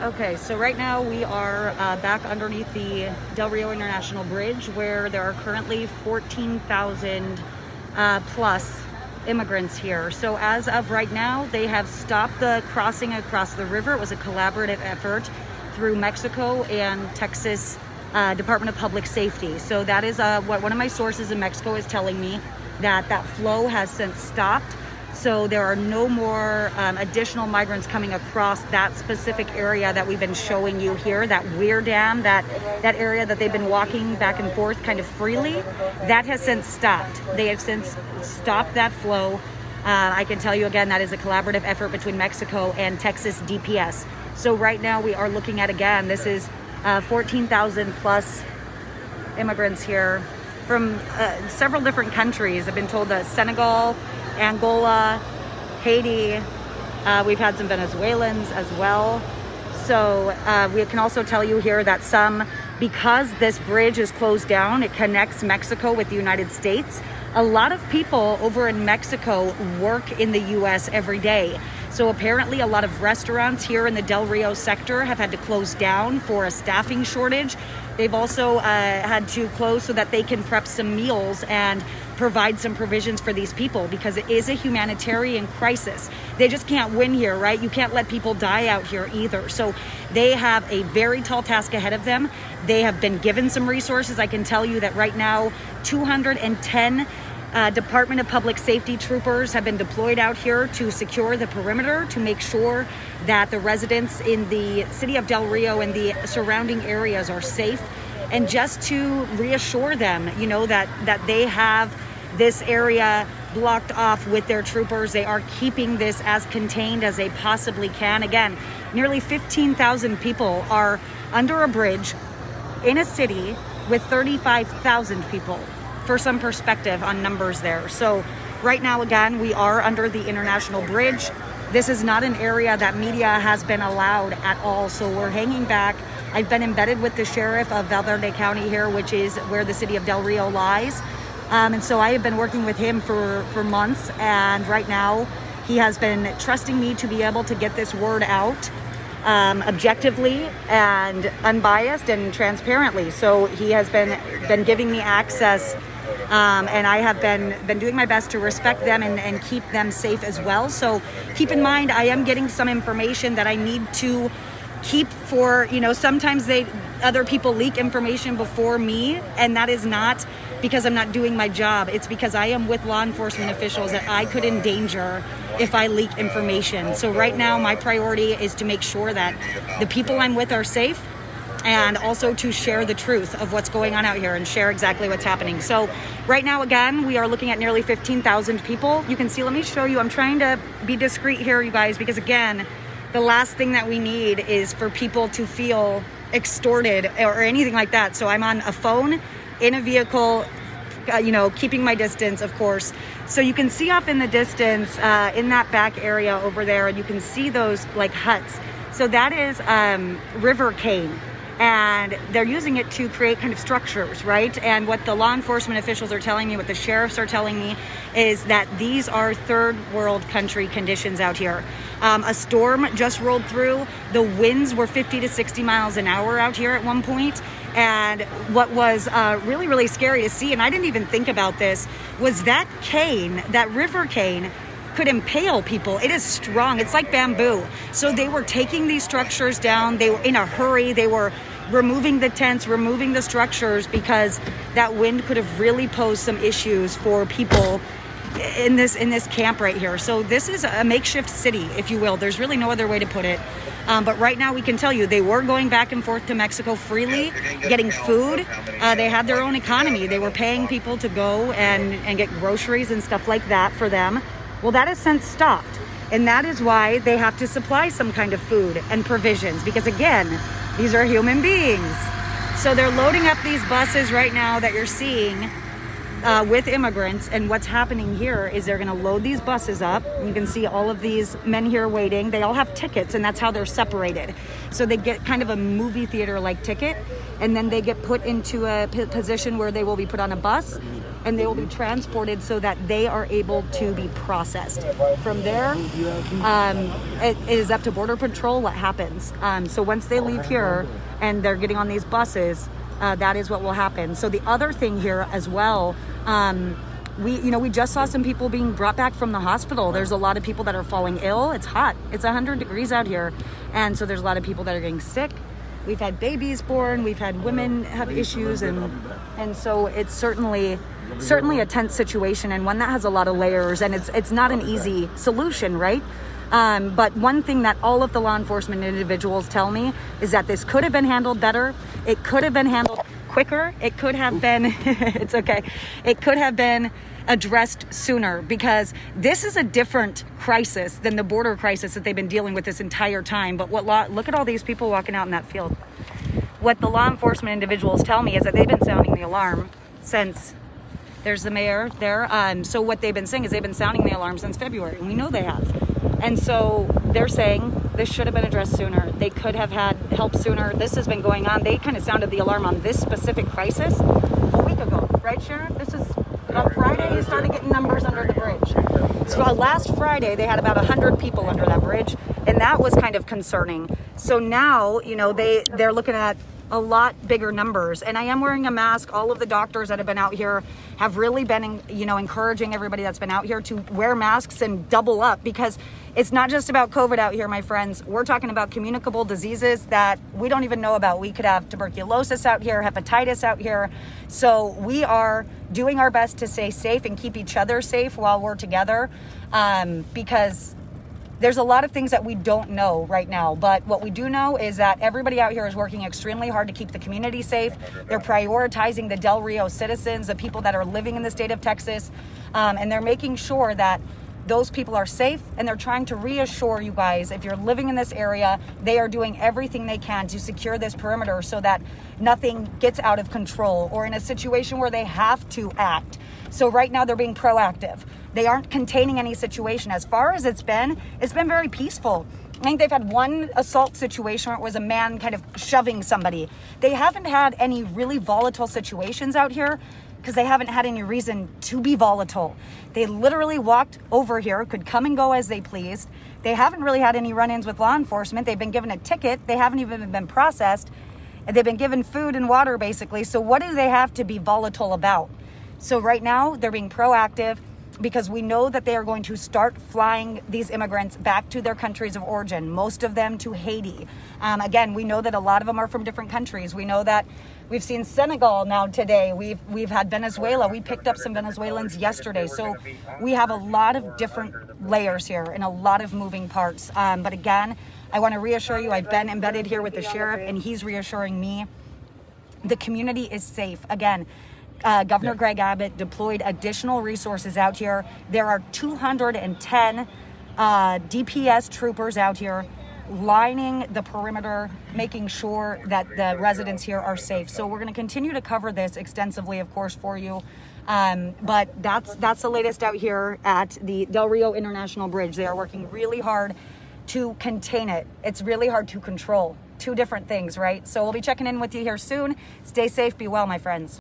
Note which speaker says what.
Speaker 1: Okay, so right now we are back underneath the Del Rio International Bridge, where there are currently 14,000 plus immigrants here. So as of right now, they have stopped the crossing across the river. It was a collaborative effort through Mexico and Texas Department of Public Safety. So that is what one of my sources in Mexico is telling me, that flow has since stopped. So there are no more additional migrants coming across that specific area that we've been showing you here, that Weir Dam, that area that they've been walking back and forth kind of freely. That has since stopped. They have since stopped that flow. I can tell you again, that is a collaborative effort between Mexico and Texas DPS. So right now we are looking at, again, this is 14,000 plus immigrants here from several different countries. I've been told that Senegal, Angola, Haiti, we've had some Venezuelans as well. So we can also tell you here that because this bridge is closed down, it connects Mexico with the United States. A lot of people over in Mexico work in the US every day. So apparently a lot of restaurants here in the Del Rio sector have had to close down for a staffing shortage. They've also had to close so that they can prep some meals and provide some provisions for these people, because it is a humanitarian crisis. They just can't win here, right? You can't let people die out here either. So they have a very tall task ahead of them. They have been given some resources. I can tell you that right now 210 Department of Public Safety troopers have been deployed out here to secure the perimeter, to make sure that the residents in the city of Del Rio and the surrounding areas are safe, and just to reassure them, you know, that they have this area blocked off with their troopers. They are keeping this as contained as they possibly can. Again, nearly 15,000 people are under a bridge in a city with 35,000 people, for some perspective on numbers there. So right now, again, we are under the International Bridge. This is not an area that media has been allowed at all, so we're hanging back. I've been embedded with the sheriff of Valverde County here, which is where the city of Del Rio lies. And so I have been working with him for months, and right now he has been trusting me to be able to get this word out objectively and unbiased and transparently. So he has been giving me access, and I have been doing my best to respect them and keep them safe as well. So keep in mind, I am getting some information that I need to keep for, you know, sometimes other people leak information before me, and that is not because I'm not doing my job. It's because I am with law enforcement officials that I could endanger if I leak information. So right now my priority is to make sure that the people I'm with are safe, and also to share the truth of what's going on out here and share exactly what's happening. So right now, again, we are looking at nearly 15,000 people. You can see, let me show you, I'm trying to be discreet here, you guys, because again, the last thing that we need is for people to feel extorted or anything like that. So I'm on a phone, in a vehicle, you know, keeping my distance, of course. So you can see off in the distance, in that back area over there, and you can see those like huts. So that is river cane, and they're using it to create kind of structures, right? And what the law enforcement officials are telling me, what the sheriffs are telling me, is that these are third world country conditions out here. A storm just rolled through. The winds were 50 to 60 miles an hour out here at one point. And what was really, really scary to see, and I didn't even think about this, was that cane, that river cane, could impale people. It is strong. It's like bamboo. So they were taking these structures down. They were in a hurry. They were removing the tents, removing the structures, because that wind could have really posed some issues for people in this camp right here. So this is a makeshift city, if you will. There's really no other way to put it. But right now we can tell you they were going back and forth to Mexico freely, getting food. They had their own economy. They were paying people to go and get groceries and stuff like that for them. Well, that has since stopped. And that is why they have to supply some kind of food and provisions, because again, these are human beings. So they're loading up these buses right now that you're seeing with immigrants, and what's happening here is they're going to load these buses up. You can see all of these men here waiting. They all have tickets, and that's how they're separated. So they get kind of a movie theater like ticket, and then they get put into a position where they will be put on a bus, and they will be transported so that they are able to be processed. From there, it is up to Border Patrol what happens. So once they leave here and they're getting on these buses, that is what will happen. So the other thing here as well, we just saw some people being brought back from the hospital. There's a lot of people that are falling ill. It's hot. It's 100 degrees out here. And so there's a lot of people that are getting sick. We've had babies born. We've had women have issues. And so it's certainly a tense situation, and one that has a lot of layers, and it's not an easy solution, right? But one thing that all of the law enforcement individuals tell me is that this could have been handled better. It could have been handled quicker. It could have been, it's okay. It could have been addressed sooner, because this is a different crisis than the border crisis that they've been dealing with this entire time. But look at all these people walking out in that field. What the law enforcement individuals tell me is that they've been sounding the alarm since, there's the mayor there. So what they've been saying is they've been sounding the alarm since February, and we know they have. And so they're saying this should have been addressed sooner. They could have had help sooner. This has been going on. They kind of sounded the alarm on this specific crisis a week ago, right, Sharon? This is on Friday, you started getting numbers under the bridge. So last Friday, they had about 100 people under that bridge, and that was kind of concerning. So now, they're looking at a lot bigger numbers. And I am wearing a mask. All of the doctors that have been out here have really been, encouraging everybody that's been out here to wear masks and double up, because it's not just about COVID out here, my friends. We're talking about communicable diseases that we don't even know about. We could have tuberculosis out here, hepatitis out here. So we are doing our best to stay safe and keep each other safe while we're together, because there's a lot of things that we don't know right now, but what we do know is that everybody out here is working extremely hard to keep the community safe. They're prioritizing the Del Rio citizens, the people that are living in the state of Texas, and they're making sure that those people are safe, and they're trying to reassure you guys, if you're living in this area, they are doing everything they can to secure this perimeter so that nothing gets out of control or in a situation where they have to act. So right now they're being proactive. They aren't containing any situation. As far as it's been very peaceful. I think they've had one assault situation where it was a man kind of shoving somebody. They haven't had any really volatile situations out here because they haven't had any reason to be volatile. They literally walked over here, could come and go as they pleased. They haven't really had any run-ins with law enforcement. They've been given a ticket. They haven't even been processed. And they've been given food and water, basically. So what do they have to be volatile about? So right now, they're being proactive, because we know that they are going to start flying these immigrants back to their countries of origin, most of them to Haiti. Again, we know that a lot of them are from different countries. We know that we've seen Senegal now today. We've had Venezuela. We picked up some Venezuelans yesterday. So we have a lot of different layers here and a lot of moving parts. But again, I want to reassure you, I've been embedded here with the sheriff, and he's reassuring me the community is safe. Again, Governor Greg Abbott deployed additional resources out here. There are 210 DPS troopers out here lining the perimeter, making sure that the residents here are safe. So we're going to continue to cover this extensively, of course, for you. But that's the latest out here at the Del Rio International Bridge. They are working really hard to contain it. It's really hard to control. Two different things, right? So we'll be checking in with you here soon. Stay safe, be well, my friends.